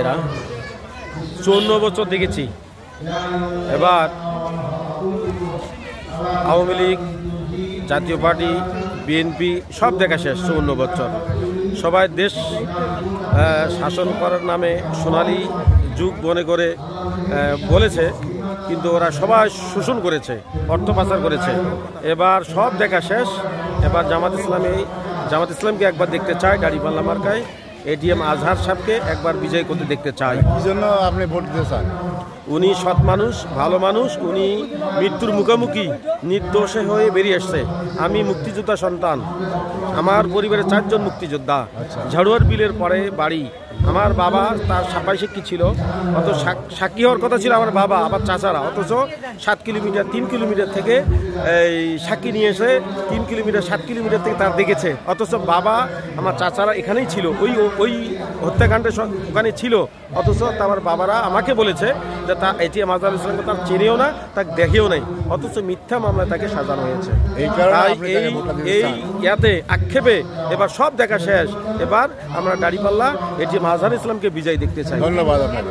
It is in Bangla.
ভাইরা, 54 বছর দেখেছি। এবার আওয়ামী লীগ, জাতীয় পার্টি, বিএনপি সব দেখা শেষ। 54 বছর সবাই দেশ শাসন করার নামে সোনালী যুগ মনে করে বলেছে, কিন্তু ওরা সবাই শোষণ করেছে, অর্থ পাচার করেছে। এবার সব দেখা শেষ। এবার জামাত ইসলামকে একবার দেখতে চায়, দাঁড়িপাল্লা মার্কায় এটিএম আজহার সাহেবকে একবার বিজয় করতে দেখতে চাই। কি জন্য আপনি ভোট দিতে চান? উনি সৎ মানুষ, ভালো মানুষ। উনি মৃত্যুর মুখোমুখি নির্দোষে হয়ে বেরিয়ে এসছে। আমি মুক্তিযোদ্ধা সন্তান, আমার পরিবারে 4 জন মুক্তিযোদ্ধা। ঝাড়ুয়ার বিলের পরে বাড়ি। আমার বাবা তার সাফাই শিক্ষী ছিল, অত সাক্ষী হওয়ার কথা ছিল আমার বাবা, আবার চাচারা, অথচ 3 কিলোমিটার থেকে এই সাক্ষী নিয়ে এসে 7 কিলোমিটার থেকে তার দেখেছে। অথচ বাবা আমার চাচারা এখানেই ছিল, ওই হত্যাকাণ্ডের ওখানে ছিল। অথচ আমার বাবারা আমাকে বলেছে যে তা এটিএম আজহার ইসলামকে তার চেনেও না, তাকে দেখেও নাই, অথচ মিথ্যা মামলায় তাকে সাজানো হয়েছে। এই ইয়াতে আক্ষেপে এবার সব দেখা শেষ। এবার আমরা দাঁড়িপাল্লা এটিএম আজহার ইসলামকে বিজয় দেখতে চাই। ধন্যবাদ আপনাকে।